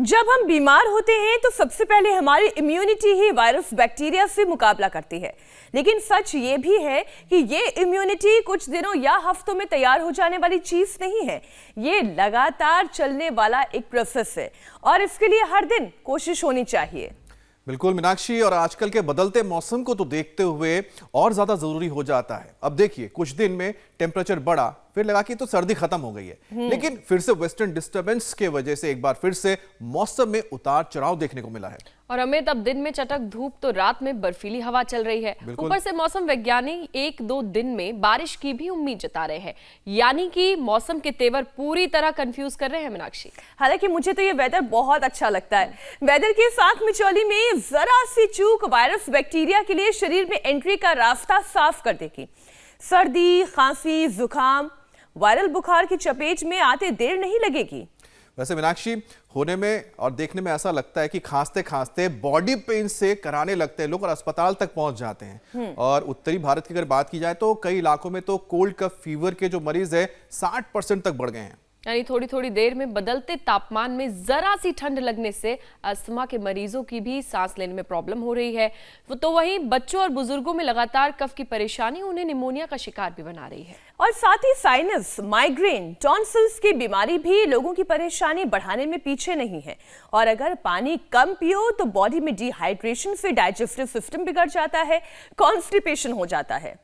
जब हम बीमार होते हैं तो सबसे पहले हमारी इम्यूनिटी ही वायरस बैक्टीरिया से मुकाबला करती है। लेकिन सच ये भी है कि ये इम्यूनिटी कुछ दिनों या हफ्तों में तैयार हो जाने वाली चीज नहीं है। ये लगातार चलने वाला एक प्रोसेस है और इसके लिए हर दिन कोशिश होनी चाहिए। बिल्कुल मीनाक्षी, और आजकल के बदलते मौसम को तो देखते हुए और ज्यादा जरूरी हो जाता है। अब देखिए, कुछ दिन में टेम्परेचर बढ़ा, फिर लगा कि तो सर्दी खत्म हो गई है, लेकिन फिर से वेस्टर्न डिस्टर्बेंस के वजह से एक बार फिर से मौसम में उतार चढ़ाव देखने को मिला है। और अमित, अब दिन में चटक धूप तो रात में बर्फीली हवा चल रही है। ऊपर से मौसम वैज्ञानिक 1-2 दिन में बारिश की भी उम्मीद जता रहे हैं, यानी कि मौसम के तेवर पूरी तरह कंफ्यूज कर रहे हैं मीनाक्षी। हालांकि मुझे तो ये वेदर बहुत अच्छा लगता है। वेदर की साख मिचौली में जरा सी चूक वायरस बैक्टीरिया के लिए शरीर में एंट्री का रास्ता साफ कर देगी। सर्दी, खांसी, जुकाम, वायरल बुखार की चपेट में आते देर नहीं लगेगी। वैसे मीनाक्षी, होने में और देखने में ऐसा लगता है कि खांसते खांसते बॉडी पेन से कराने लगते हैं लोग और अस्पताल तक पहुंच जाते हैं। और उत्तरी भारत की अगर बात की जाए तो कई इलाकों में तो कोल्ड कफ फीवर के जो मरीज है 60% तक बढ़ गए हैं। यानी थोड़ी थोड़ी देर में बदलते तापमान में जरा सी ठंड लगने से अस्थमा के मरीजों की भी सांस लेने में प्रॉब्लम हो रही है। तो वहीं बच्चों और बुजुर्गों में लगातार कफ की परेशानी उन्हें निमोनिया का शिकार भी बना रही है। और साथ ही साइनस, माइग्रेन, टॉन्सिल्स की बीमारी भी लोगों की परेशानी बढ़ाने में पीछे नहीं है। और अगर पानी कम पियो तो बॉडी में डिहाइड्रेशन से डाइजेस्टिव सिस्टम बिगड़ जाता है, कॉन्स्टिपेशन हो जाता है।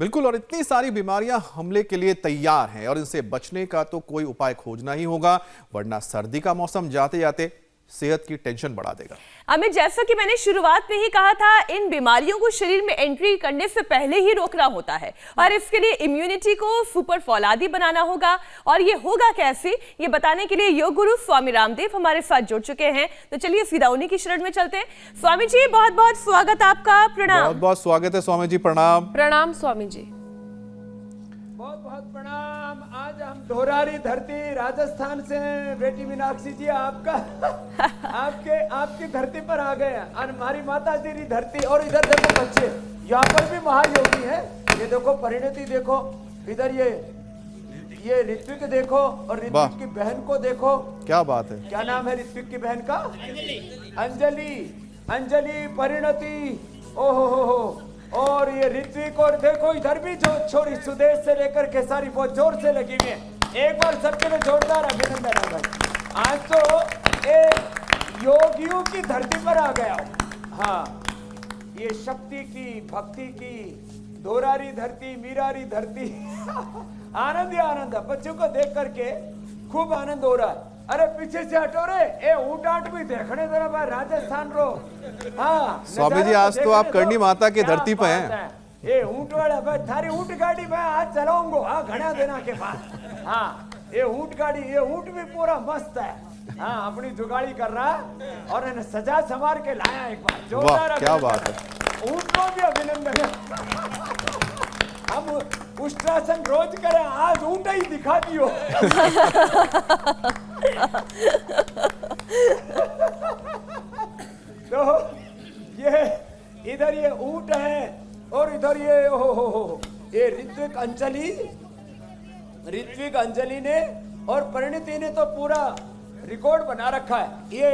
बिल्कुल, और इतनी सारी बीमारियां हमले के लिए तैयार हैं और इनसे बचने का तो कोई उपाय खोजना ही होगा, वरना सर्दी का मौसम जाते जाते सेहत की टेंशन बढ़ा देगा। अमित, जैसा कि मैंने शुरुआत में ही कहा था, इन बीमारियों को शरीर में एंट्री करने से पहले ही रोकना होता है और इसके लिए इम्यूनिटी को सुपर फौलादी बनाना होगा। और ये होगा कैसे, ये बताने के लिए योग गुरु स्वामी रामदेव हमारे साथ जुड़ चुके हैं। तो चलिए सीधा उन्हीं की शरण में चलते हैं। स्वामी जी, बहुत बहुत स्वागत आपका। प्रणाम। बहुत बहुत स्वागत है स्वामी जी। प्रणाम। प्रणाम स्वामी जी। बहुत बहुत प्रणाम। आज हम ढोरारी धरती राजस्थान से बेटी मीनाक्षी जी आपका आपकी धरती पर आ गए हैं। हमारी माता जी की धरती। और इधर देखो बच्चे, यहाँ पर भी महायोगी है। ये देखो परिणति, देखो इधर ये ऋत्विक देखो, और ऋत्विक की बहन को देखो। क्या बात है, क्या नाम है ऋत्विक की बहन का? अंजलि, परिणति, ओहो। और ये ऋत्विक, और देखो इधर भी जो छोरी सुदेश से लेकर के सारी बहुत जोर से लगी हुई है। एक बार सबके लिए जोरदार अभिनंदन है भाई। आज तो एक योगियों की धरती पर आ गया हूं। हाँ, ये शक्ति की, भक्ति की दोरारी धरती, मीरारी धरती। आनंद ही आनंद है। बच्चों को देख करके खूब आनंद हो रहा है। अरे पीछे से हटो रे, ए ऊंट आट भी देखने दो भाई, राजस्थान रो। हाँ स्वामी जी, आज तो आप करनी माता की धरती पे हैं। ये ऊंट वाला भाई, थारी ऊंट गाड़ी मैं आज चलाऊंगा। हाँ, घना देना के पास। हाँ, ये ऊंट गाड़ी, ये ऊंट भी पूरा मस्त है। हाँ, अपनी जुगाड़ी कर रहा है और इन्हें सजा संवार के लाया एक बार। जोरदार, क्या बात है। ऊंट को भी अभिनंदन है। हम उष्ट्रासन रोज करें, आज ऊंट ही दिखा दियो। तो ये इधर ये ऊंट है और इधर ये हो ये ऋत्विक अंजलि ने और परिणति ने तो पूरा रिकॉर्ड बना रखा है। ये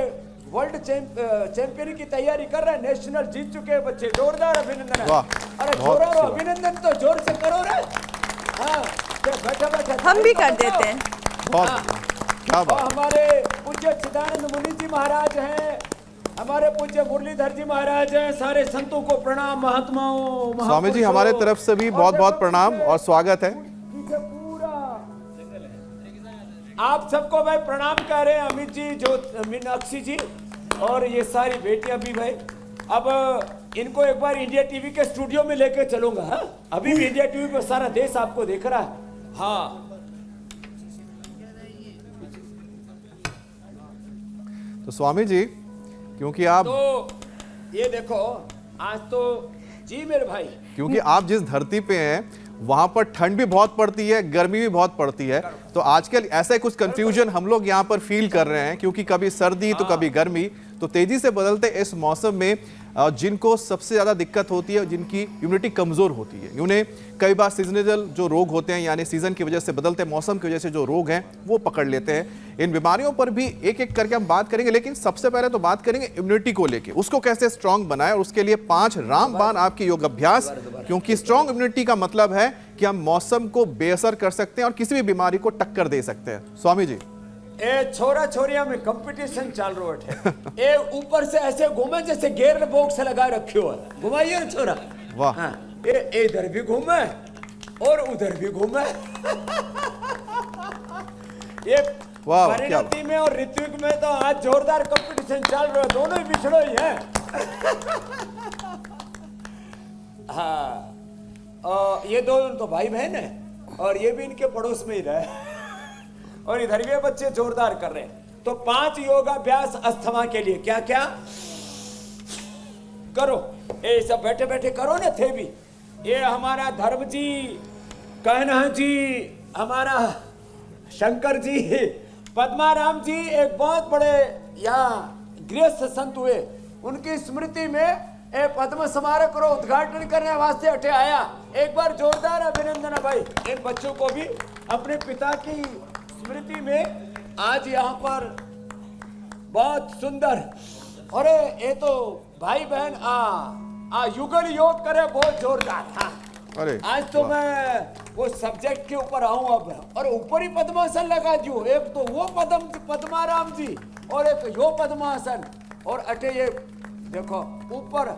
वर्ल्ड चैंपियन की तैयारी कर रहे हैं, नेशनल जीत चुके हैं बच्चे। जोरदार अभिनंदन है। अरे जोरदार अभिनंदन तो जोर से करो रे। हाँ, बैठे हम भी कर देते हैं। क्या बात। हमारे पूज्य चिदानंद मुनि जी महाराज हैं, हमारे पूज्य मुरलीधर जी महाराज हैं। सारे संतों को प्रणाम, महात्माओं। स्वामी जी, हमारे तरफ से भी बहुत बहुत प्रणाम और स्वागत है। पूरा आप सबको भाई प्रणाम कह रहे हैं। अमित जी, जो मीनाक्षी जी और ये सारी बेटियां भी भाई। अब इनको एक बार इंडिया टीवी के स्टूडियो में लेके चलूंगा। हाँ? अभी भी इंडिया टीवी पर सारा देश आपको देख रहा है। हाँ, तो स्वामी जी, क्योंकि आप तो ये देखो आज तो जी मेरे भाई, क्योंकि आप जिस धरती पे हैं वहां पर ठंड भी बहुत पड़ती है, गर्मी भी बहुत पड़ती है। तो आजकल ऐसा कुछ कंफ्यूजन हम लोग यहाँ पर फील कर रहे हैं, क्योंकि कभी सर्दी तो कभी गर्मी। तो तेजी से बदलते इस मौसम में जिनको सबसे ज़्यादा दिक्कत होती है, जिनकी इम्यूनिटी कमज़ोर होती है। उन्हें कई बार सीजनल जो रोग होते हैं, यानी सीज़न की वजह से, बदलते मौसम की वजह से जो रोग हैं वो पकड़ लेते हैं। इन बीमारियों पर भी एक एक करके हम बात करेंगे, लेकिन सबसे पहले तो बात करेंगे इम्यूनिटी को लेके, उसको कैसे स्ट्रांग बनाए, और उसके लिए 5 रामबाण आपके योग अभ्यास, क्योंकि स्ट्रांग इम्यूनिटी का मतलब है कि हम मौसम को बेअसर कर सकते हैं और किसी भी बीमारी को टक्कर दे सकते हैं। स्वामी जी, ए छोरा छोरिया में कंपटीशन चल रहा है। ए ऊपर से ऐसे घूमे जैसे गेयर बॉक्स लगा रखियो है, घुमाइए ना छोरा। वाह। हाँ, ए इधर भी घूमे और उधर भी घूमे। ये वाह, परिणति में और ऋत्विक में तो आज जोरदार कंपटीशन चल रहा है, दोनों ही बिछड़ो ही हैं। हाँ, ये दोनों तो भाई बहन है और ये भी इनके पड़ोस में ही रहे, और इधर भी बच्चे जोरदार कर रहे हैं। तो 5 योगाभ्यास अस्थमा के लिए क्या क्या करो, ये सब बैठे बैठे करो ना थे भी। ये हमारा धर्म जी, कहना जी, हमारा शंकर जी, पद्माराम जी एक बहुत बड़े यहाँ गृहस्थ संत हुए, उनकी स्मृति में पद्म स्मारक को उद्घाटन करने वास्ते अटे आया। एक बार जोरदार अभिनंदन है भाई इन बच्चों को भी, अपने पिता की स्मृति में आज यहाँ पर बहुत सुंदर। अरे ये तो भाई बहन युगल योग करे बहुत जोरदार। हाँ, अरे आज तो मैं वो सब्जेक्ट के ऊपर आऊं अब, और ऊपर ही पद्मासन लगा दियो, एक तो वो पद्माराम जी और एक यो पद्मासन, और अटे ये देखो ऊपर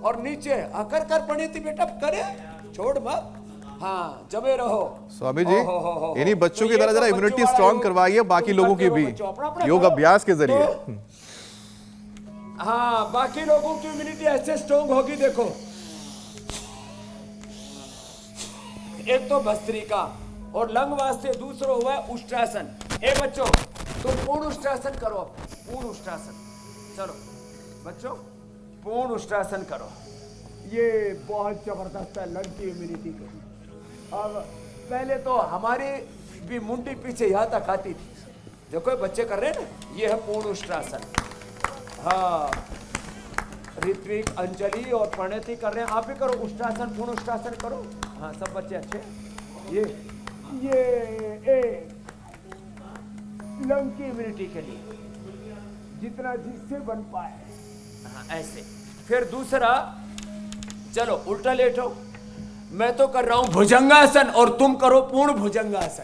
और नीचे कर कर पड़ी थी बेटा, करे छोड़ मत। हाँ, जमे रहो। स्वामी जी, इन्हीं बच्चों की तरह जरा इम्यूनिटी स्ट्रांग करवाइए बाकी लोगों की भी योग अभ्यास के जरिए। हाँ, बाकी लोगों की इम्यूनिटी ऐसे स्ट्रांग होगी। देखो, एक तो भस्त्रिका और लंग वास्ते, दूसरा हुआ है उष्ट्रासन। ए बच्चों, तुम पूर्ण उष्ट्रासन करो, पूर्ण उष्ट्रासन। चलो बच्चों, पूर्ण उष्ट्रासन करो, ये बहुत जबरदस्त है लंग की इम्यूनिटी के लिए। अब पहले तो हमारी भी मुंडी पीछे यहाँ तक आती थी, देखो बच्चे कर रहे हैं ना, ये है पूर्ण उष्ट्रासन। हाँ, ऋत्विक, अंजलि और प्रणति कर रहे हैं, आप भी करो उष्ट्रासन, पूर्ण उष्ट्रासन करो। हाँ, सब बच्चे अच्छे। ये लंग की इम्यूनिटी के लिए जितना जिससे बन पाए। हाँ, ऐसे। फिर दूसरा, चलो उल्टा लेटो, मैं तो कर रहा हूं भुजंगासन और तुम करो पूर्ण भुजंगासन।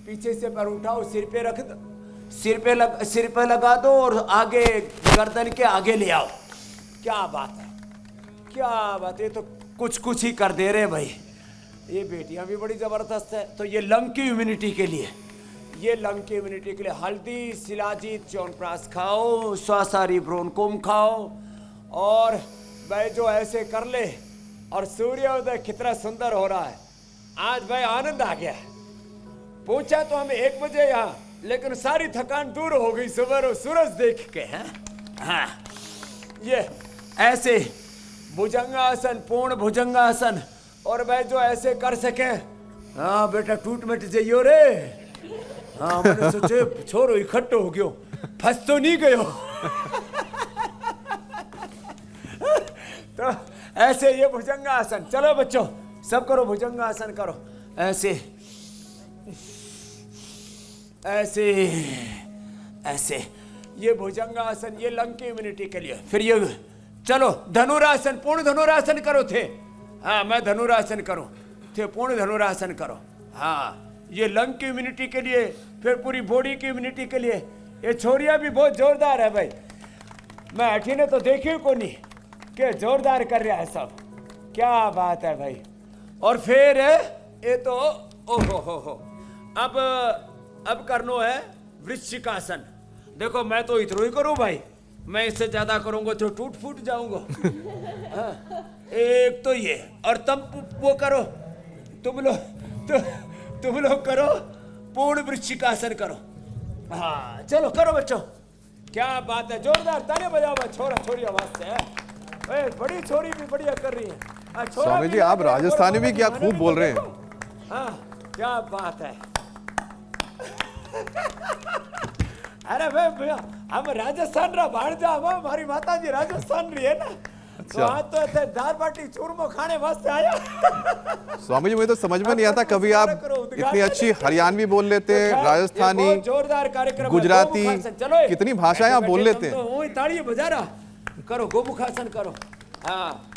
पीछे से पैर उठाओ, सिर पे रख दो, सिर पे लगा दो और आगे गर्दन के आगे ले आओ। क्या बात है, क्या बात है, तो कुछ ही कर दे रहे भाई। ये बेटियां भी बड़ी जबरदस्त है। तो ये लंग की इम्यूनिटी के लिए, ये लंग की इम्यूनिटी के लिए हल्दी, शिलाजीत, च्यवनप्राश खाओ, स्वासारी ब्रोनकुम खाओ, और भाई जो ऐसे कर ले। और सूर्योदय कितना सुंदर हो रहा है आज भाई, आनंद आ गया। पूछा तो हमें 1 बजे यहाँ, लेकिन सारी थकान दूर हो गई सुबह सूरज देख के। हैं हाँ, ये ऐसे भुजंगासन, पूर्ण भुजंगासन, और भाई जो ऐसे कर सके। हाँ बेटा, टूट मिट जाइयो रे। हाँ, मैंने सोचे छोरो इकट्ठो हो गयो, फंस तो नहीं गयो। तो ऐसे ये भुजंगासन, चलो बच्चों सब करो भुजंगासन करो, ऐसे ऐसे ऐसे। ये भुजंगासन, ये लंग की इम्यूनिटी के लिए। फिर ये चलो धनुरासन, पूर्ण धनुरासन करो थे। हाँ, मैं धनुरासन करूं थे, पूर्ण धनुरासन करो। हाँ, ये लंग की इम्यूनिटी के लिए, फिर पूरी बॉडी की इम्यूनिटी के लिए। ये छोरियां भी बहुत जोरदार है भाई, मैं अठी ने तो देखी को नहीं कि जोरदार कर रहा है सब। क्या बात है भाई। और फिर ये तो ओहो हो, अब करनो है वृश्चिकासन। देखो मैं तो इतना ही करूं भाई, मैं इससे ज्यादा करूंगा तो टूट फूट जाऊंगा। हाँ, एक तो ये, और तुम वो करो, तुम लोग करो पूर्ण वृश्चिकासन करो। हाँ चलो करो बच्चों, क्या बात है, जोरदार ताली बजाओ छोरा छोरी आवाज से। बड़ी छोरी भी बढ़िया कर रही है। स्वामी जी आप राजस्थानी भी क्या खूब बोल रहे हैं। हाँ क्या बात है। अरे भाई भैया हम राजस्थान रा भाण जा, हमारी माता जी राजस्थान रही है ना। अच्छा। आज तो ऐसे दाल बाटी चूरमो खाने वास्ते आया। स्वामी जी मुझे तो समझ में नहीं आता, कभी आप इतनी अच्छी हरियाणवी बोल लेते, ये राजस्थानी, बहुत जोरदार कार्यक्रम है। गुजराती, गोमुखासन, चलो ये। कितनी भाषाएं आप बोल बैठे-बैठे लेते तुम हैं। तो वही ताड़ी बजा रहा करो, गोमुखासन करो। हाँ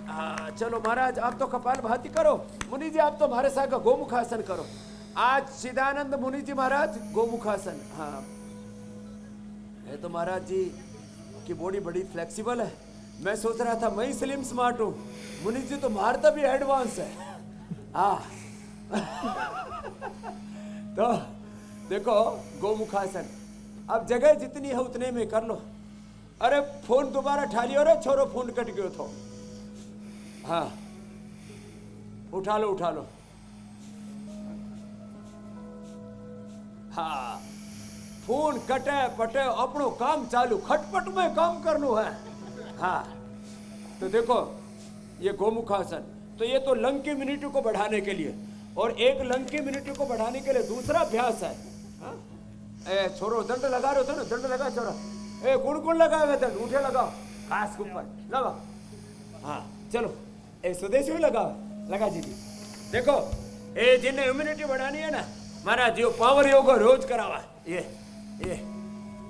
हाँ, चलो महाराज आप तो कपाल भाती करो, मुनि जी आप तो हमारे साथ का गोमुखासन करो। आज सिद्धानंद मुनि जी महाराज गोमुखासन। हाँ, ये तो महाराज जी की बॉडी बड़ी फ्लेक्सिबल है। मैं सोच रहा था मैं ही स्लिम स्मार्ट हूँ, मुनि जी तो मारता भी एडवांस है। हाँ तो देखो गोमुखासन, अब जगह जितनी है उतने में कर लो। अरे फोन दोबारा ठा लियो रे छोरो, फोन कट गयो तो। हाँ उठा लो उठा लो। हाँ फोन कटे पटे अपनो काम चालू, खटपट में काम करनो है। हाँ तो देखो ये गोमुखासन, तो ये तो लंग की इम्यूनिटी को बढ़ाने के लिए, और एक लंग की इम्यूनिटी को बढ़ाने के लिए दूसरा अभ्यास है। हाँ? ए छोरो दंड लगा रहे हो तो ना, दंड लगा छोरा। ए गुण गुण लगा हुआ दंड, उठे लगाओ, खास के ऊपर लगाओ। हाँ चलो ए स्वदेशी भी लगाओ, लगा जी। देखो ए जिन्हें इम्यूनिटी बढ़ानी है ना महाराज जी, पावर योग रोज करावा। ये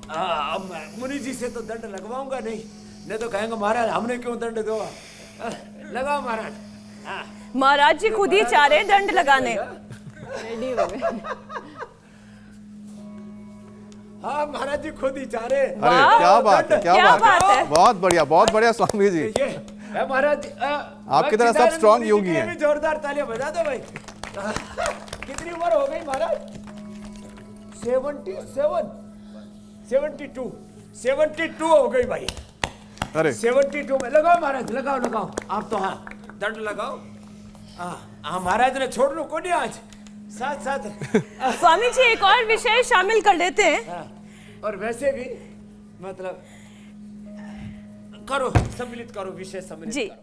अब मैं मुनि जी से तो दंड लगवाऊंगा नहीं तो कहेंगे महाराज हमने क्यों दंड दो। लगाओ महाराज। हाँ महाराज जी खुद ही चाह रहे हैं दंड लगाने। रेडी हो गए। हाँ महाराज जी खुद ही चाह रहे। अरे क्या बात है, क्या बात है, बहुत बढ़िया स्वामी जी। ये महाराज जी, आपकी तरह सब स्ट्रांग योगी हैं। भी जोरदार तालियां बजा दो भाई। कितनी उम्र हो गई महाराज? 77 72 हो गई भाई। अरे 72 में लगाओ महाराज, लगाओ आप तो। हाँ दंड लगाओ। हाँ महाराज ने छोड़ लो को नहीं आज, साथ स्वामी जी एक और विषय शामिल कर लेते हैं। हाँ, और वैसे भी मतलब करो, सम्मिलित करो, विषय सम्मिलित जी करो।